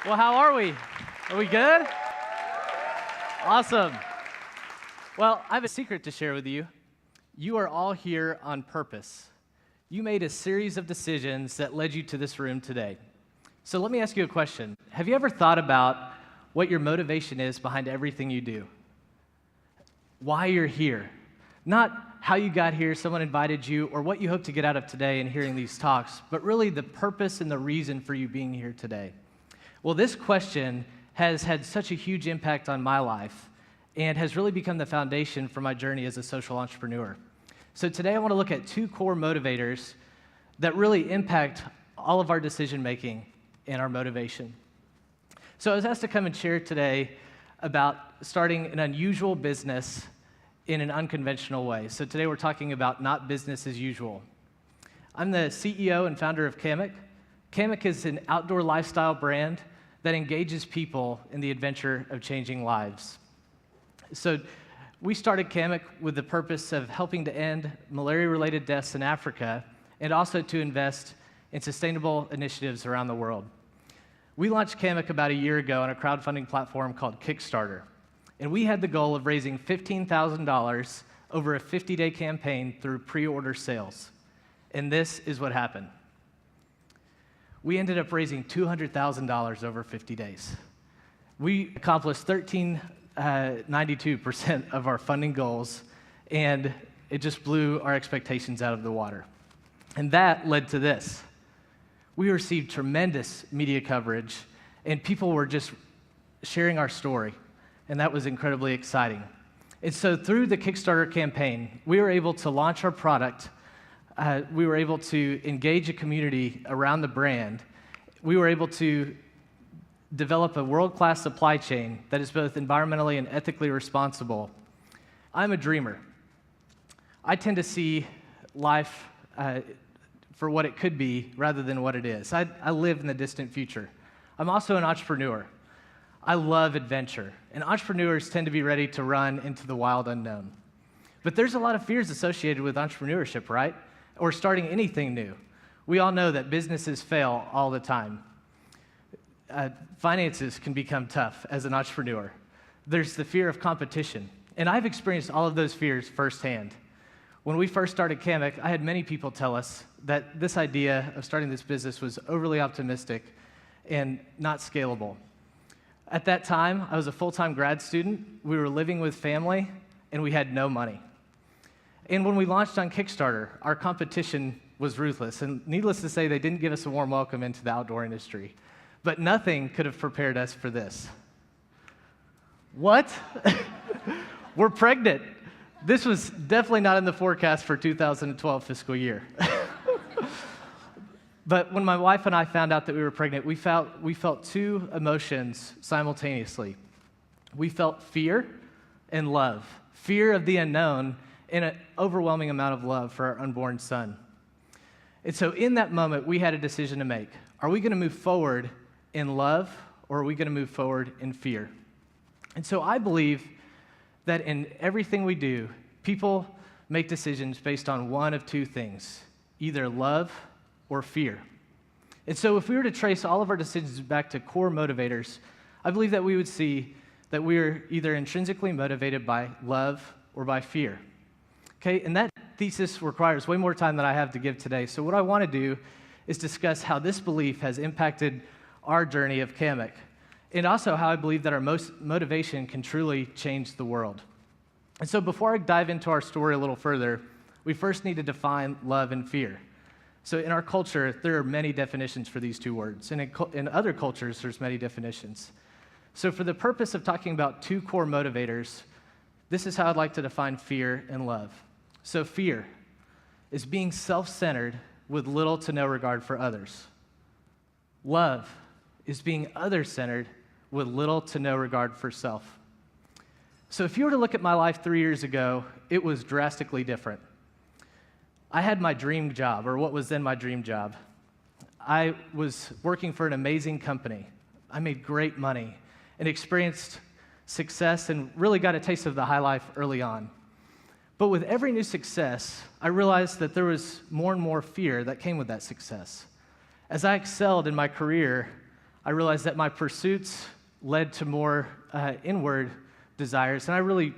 Well, how are we? Are we good? Awesome. Well, I have a secret to share with you. You are all here on purpose. You made a series of decisions that led you to this room today. So let me ask you a question. Have you ever thought about what your motivation is behind everything you do? Why you're here? Not how you got here, someone invited you, or what you hope to get out of today and hearing these talks, but really the purpose and the reason for you being here today. Well, this question has had such a huge impact on my life and has really become the foundation for my journey as a social entrepreneur. So today I want to look at two core motivators that really impact all of our decision making and our motivation. So I was asked to come and share today about starting an unusual business in an unconventional way. So today we're talking about not business as usual. I'm the CEO and founder of Kamek. Kamek is an outdoor lifestyle brand that engages people in the adventure of changing lives. So we started Kamek with the purpose of helping to end malaria-related deaths in Africa and also to invest in sustainable initiatives around the world. We launched Kamek about a year ago on a crowdfunding platform called Kickstarter, and we had the goal of raising $15,000 over a 50-day campaign through pre-order sales. And this is what happened. We ended up raising $200,000 over 50 days. We accomplished 92% of our funding goals, and it just blew our expectations out of the water. And that led to this. We received tremendous media coverage, and people were just sharing our story, and that was incredibly exciting. And so through the Kickstarter campaign, we were able to launch our product. We were able to engage a community around the brand. We were able to develop a world-class supply chain that is both environmentally and ethically responsible. I'm a dreamer. I tend to see life for what it could be rather than what it is. I live in the distant future. I'm also an entrepreneur. I love adventure, and entrepreneurs tend to be ready to run into the wild unknown. But there's a lot of fears associated with entrepreneurship, right? Or starting anything new. We all know that businesses fail all the time. Finances can become tough as an entrepreneur. There's the fear of competition, and I've experienced all of those fears firsthand. When we first started Kamek, I had many people tell us that this idea of starting this business was overly optimistic and not scalable. At that time, I was a full-time grad student, we were living with family, and we had no money. And when we launched on Kickstarter, our competition was ruthless. And needless to say, they didn't give us a warm welcome into the outdoor industry. But nothing could have prepared us for this. What? We're pregnant. This was definitely not in the forecast for 2012 fiscal year. But when my wife and I found out that we were pregnant, we felt two emotions simultaneously. We felt fear and love. Fear of the unknown and an overwhelming amount of love for our unborn son. And so in that moment, we had a decision to make. Are we going to move forward in love, or are we going to move forward in fear? And so I believe that in everything we do, people make decisions based on one of two things, either love or fear. And so if we were to trace all of our decisions back to core motivators, I believe that we would see that we are either intrinsically motivated by love or by fear. Okay, and that thesis requires way more time than I have to give today. So what I want to do is discuss how this belief has impacted our journey of Kamek, and also how I believe that our motivation can truly change the world. And so before I dive into our story a little further, we first need to define love and fear. So in our culture, there are many definitions for these two words, and in other cultures, there's many definitions. So for the purpose of talking about two core motivators, this is how I'd like to define fear and love. So fear is being self-centered with little to no regard for others. Love is being other-centered with little to no regard for self. So if you were to look at my life 3 years ago, it was drastically different. I had my dream job, or what was then my dream job. I was working for an amazing company. I made great money and experienced success and really got a taste of the high life early on. But with every new success, I realized that there was more and more fear that came with that success. As I excelled in my career, I realized that my pursuits led to more inward desires, and I really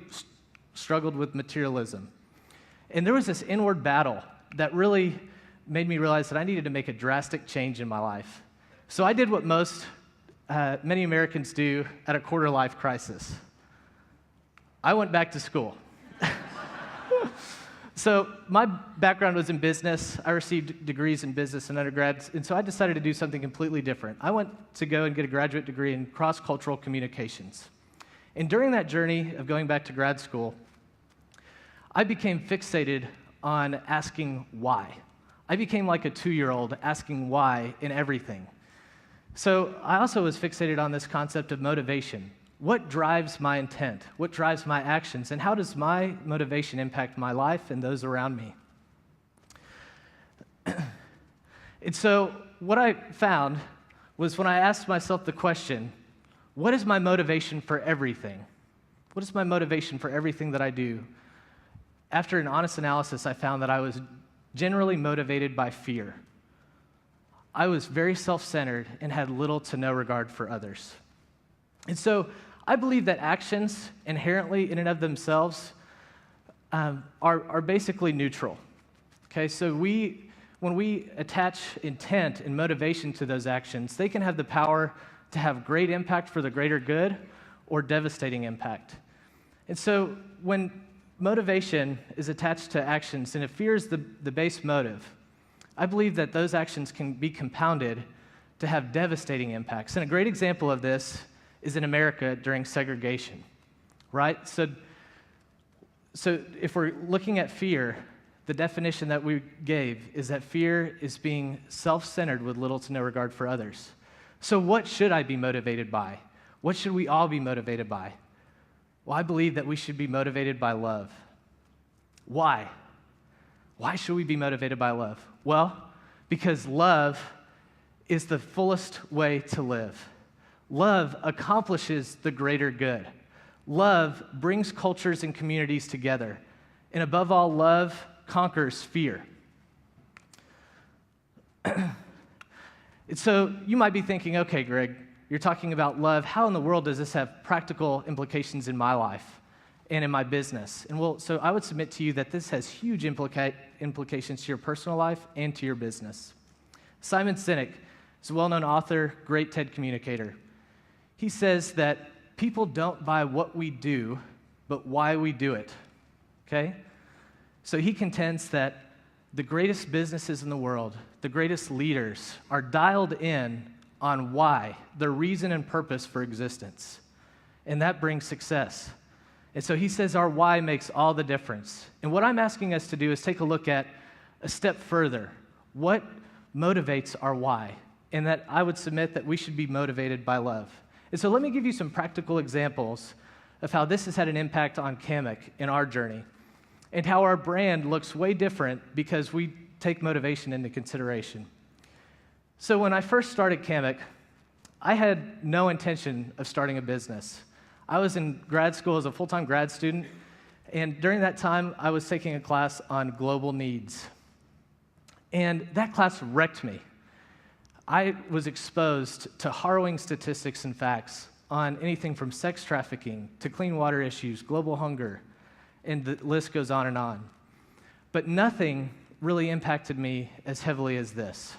struggled with materialism. And there was this inward battle that really made me realize that I needed to make a drastic change in my life. So I did what many Americans do at a quarter-life crisis. I went back to school. So my background was in business. I received degrees in business in undergrad, and so I decided to do something completely different. I went to go and get a graduate degree in cross-cultural communications. And during that journey of going back to grad school, I became fixated on asking why. I became like a 2-year-old asking why in everything. So I also was fixated on this concept of motivation. What drives my intent? What drives my actions? And how does my motivation impact my life and those around me? And so what I found was when I asked myself the question, what is my motivation for everything? What is my motivation for everything that I do? After an honest analysis, I found that I was generally motivated by fear. I was very self-centered and had little to no regard for others. And so I believe that actions inherently in and of themselves are basically neutral. Okay, so when we attach intent and motivation to those actions, they can have the power to have great impact for the greater good or devastating impact. And so when motivation is attached to actions and if fear is the base motive, I believe that those actions can be compounded to have devastating impacts. And a great example of this is in America during segregation, right? So if we're looking at fear, the definition that we gave is that fear is being self-centered with little to no regard for others. So what should I be motivated by? What should we all be motivated by? Well, I believe that we should be motivated by love. Why? Why should we be motivated by love? Well, because love is the fullest way to live. Love accomplishes the greater good. Love brings cultures and communities together. And above all, love conquers fear. And so you might be thinking, okay, Greg, you're talking about love. How in the world does this have practical implications in my life and in my business? And so I would submit to you that this has huge implications to your personal life and to your business. Simon Sinek is a well-known author, great TED communicator. He says that people don't buy what we do, but why we do it, okay? So he contends that the greatest businesses in the world, the greatest leaders, are dialed in on why, their reason and purpose for existence. And that brings success. And so he says our why makes all the difference. And what I'm asking us to do is take a look at a step further. What motivates our why? And that I would submit that we should be motivated by love. And so let me give you some practical examples of how this has had an impact on Kamek in our journey, and how our brand looks way different because we take motivation into consideration. So when I first started Kamek, I had no intention of starting a business. I was in grad school as a full-time grad student, and during that time, I was taking a class on global needs. And that class wrecked me. I was exposed to harrowing statistics and facts on anything from sex trafficking to clean water issues, global hunger, and the list goes on and on. But nothing really impacted me as heavily as this.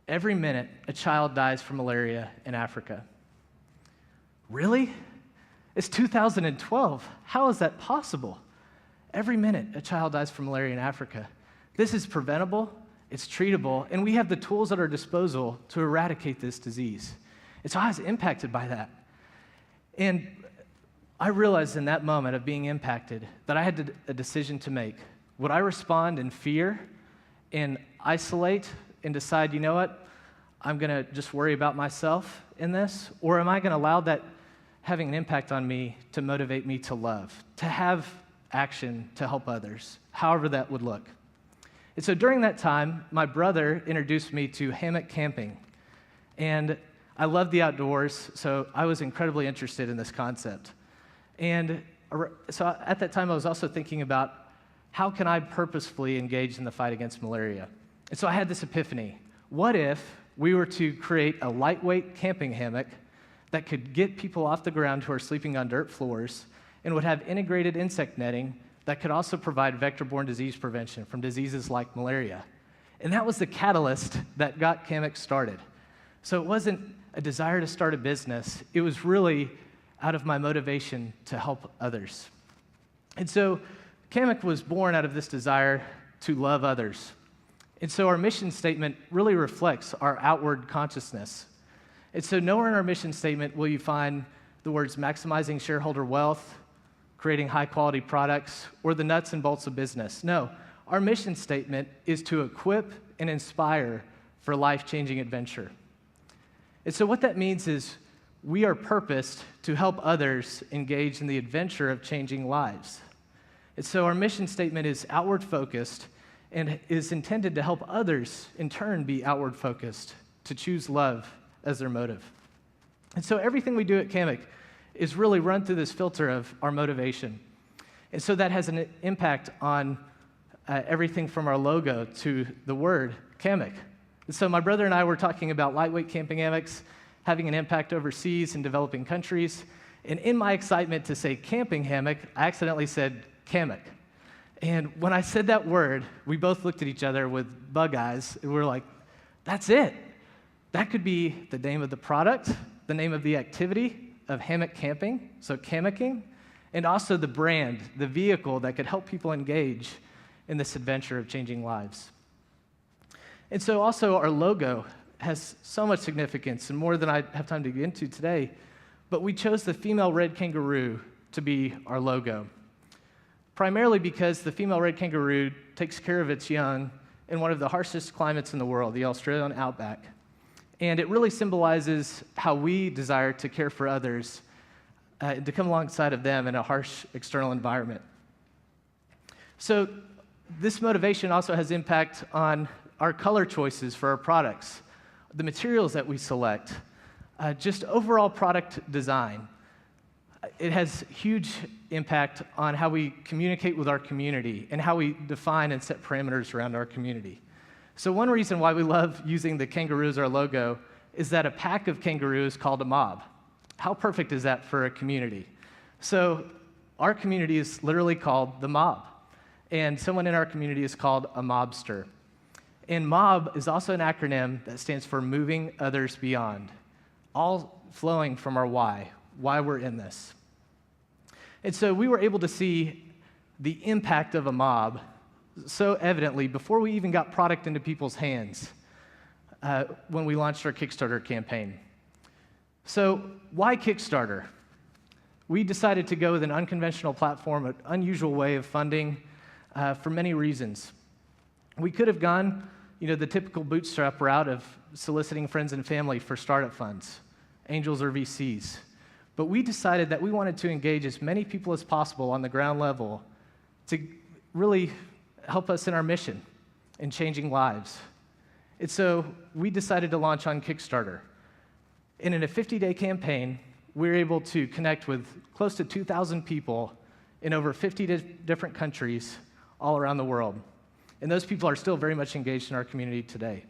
Every minute, a child dies from malaria in Africa. Really? It's 2012. How is that possible? Every minute, a child dies from malaria in Africa. This is preventable, it's treatable, and we have the tools at our disposal to eradicate this disease. And so I was impacted by that. And I realized in that moment of being impacted that I had a decision to make. Would I respond in fear and isolate and decide, you know what, I'm going to just worry about myself in this? Or am I going to allow that having an impact on me to motivate me to love, to have action to help others, however that would look? And so during that time, my brother introduced me to hammock camping. And I love the outdoors, so I was incredibly interested in this concept. And so at that time, I was also thinking about how can I purposefully engage in the fight against malaria? And so I had this epiphany. What if we were to create a lightweight camping hammock that could get people off the ground who are sleeping on dirt floors and would have integrated insect netting that could also provide vector-borne disease prevention from diseases like malaria. And that was the catalyst that got Kammock started. So it wasn't a desire to start a business. It was really out of my motivation to help others. And so Kammock was born out of this desire to love others. And so our mission statement really reflects our outward consciousness. And so nowhere in our mission statement will you find the words maximizing shareholder wealth, creating high-quality products, or the nuts and bolts of business. No, our mission statement is to equip and inspire for life-changing adventure. And so what that means is we are purposed to help others engage in the adventure of changing lives. And so our mission statement is outward-focused and is intended to help others, in turn, be outward-focused, to choose love as their motive. And so everything we do at Kammock is really run through this filter of our motivation. And so that has an impact on everything from our logo to the word Kammock. And so my brother and I were talking about lightweight camping hammocks having an impact overseas in developing countries. And in my excitement to say camping hammock, I accidentally said Kammock. And when I said that word, we both looked at each other with bug eyes, and we were like, that's it. That could be the name of the product, the name of the activity of hammock camping, so kammocking, and also the brand, the vehicle that could help people engage in this adventure of changing lives. And so also our logo has so much significance and more than I have time to get into today, but we chose the female red kangaroo to be our logo, primarily because the female red kangaroo takes care of its young in one of the harshest climates in the world, the Australian outback. And it really symbolizes how we desire to care for others, to come alongside of them in a harsh external environment. So this motivation also has impact on our color choices for our products, the materials that we select, just overall product design. It has huge impact on how we communicate with our community and how we define and set parameters around our community. So one reason why we love using the kangaroo as our logo is that a pack of kangaroos is called a mob. How perfect is that for a community? So our community is literally called the mob, and someone in our community is called a mobster. And MOB is also an acronym that stands for Moving Others Beyond, all flowing from our why we're in this. And so we were able to see the impact of a mob so evidently before we even got product into people's hands when we launched our Kickstarter campaign. So why Kickstarter? We decided to go with an unconventional platform, an unusual way of funding for many reasons. We could have gone the typical bootstrap route of soliciting friends and family for startup funds, angels or VCs. But we decided that we wanted to engage as many people as possible on the ground level to really help us in our mission in changing lives. And so we decided to launch on Kickstarter. And in a 50-day campaign, we were able to connect with close to 2,000 people in over 50 different countries all around the world. And those people are still very much engaged in our community today.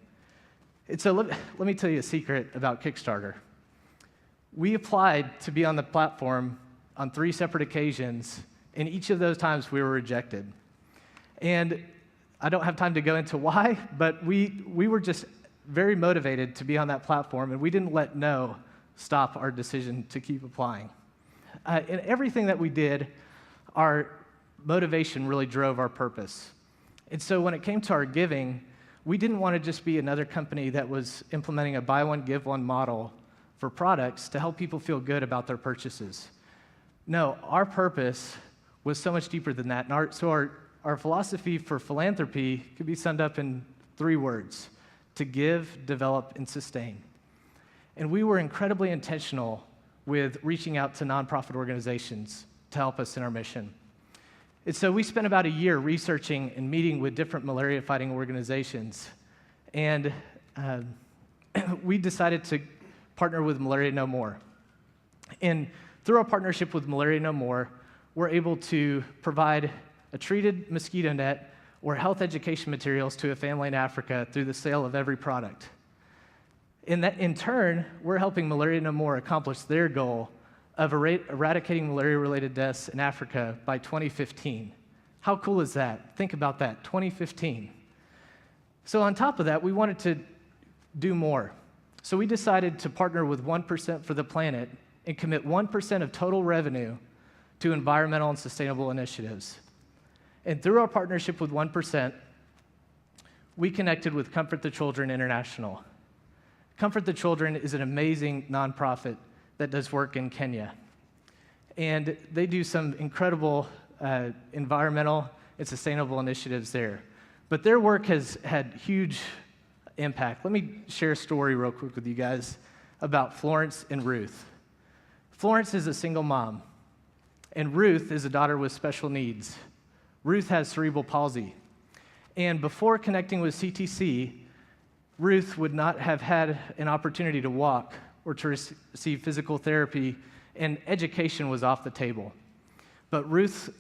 And so let me tell you a secret about Kickstarter. We applied to be on the platform on 3 separate occasions, and each of those times we were rejected. And I don't have time to go into why, but we were just very motivated to be on that platform, and we didn't let no stop our decision to keep applying. In everything that we did, our motivation really drove our purpose. And so when it came to our giving, we didn't want to just be another company that was implementing a buy one, give one model for products to help people feel good about their purchases. No, our purpose was so much deeper than that. And our philosophy for philanthropy could be summed up in 3 words: to give, develop, and sustain. And we were incredibly intentional with reaching out to nonprofit organizations to help us in our mission. And so we spent about a year researching and meeting with different malaria-fighting organizations. And we decided to partner with Malaria No More. And through our partnership with Malaria No More, we're able to provide a treated mosquito net or health education materials to a family in Africa through the sale of every product. In turn, we're helping Malaria No More accomplish their goal of eradicating malaria-related deaths in Africa by 2015. How cool is that? Think about that, 2015. So on top of that, we wanted to do more. So we decided to partner with 1% for the Planet and commit 1% of total revenue to environmental and sustainable initiatives. And through our partnership with 1%, we connected with Comfort the Children International. Comfort the Children is an amazing nonprofit that does work in Kenya. And they do some incredible environmental and sustainable initiatives there. But their work has had huge impact. Let me share a story real quick with you guys about Florence and Ruth. Florence is a single mom, and Ruth is a daughter with special needs. Ruth has cerebral palsy. And before connecting with CTC, Ruth would not have had an opportunity to walk or to receive physical therapy, and education was off the table. But Ruth,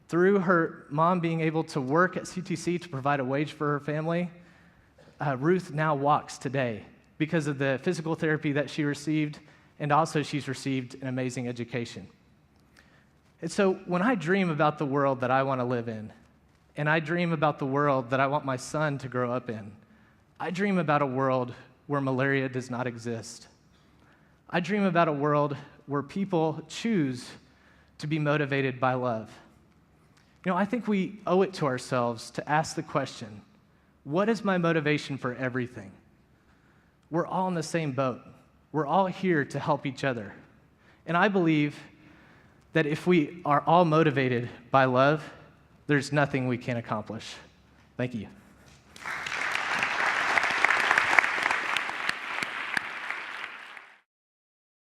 through her mom being able to work at CTC to provide a wage for her family, Ruth now walks today because of the physical therapy that she received, and also she's received an amazing education. And so when I dream about the world that I want to live in, and I dream about the world that I want my son to grow up in, I dream about a world where malaria does not exist. I dream about a world where people choose to be motivated by love. You know, I think we owe it to ourselves to ask the question, what is my motivation for everything? We're all in the same boat. We're all here to help each other. And I believe that if we are all motivated by love, there's nothing we can't accomplish. Thank you.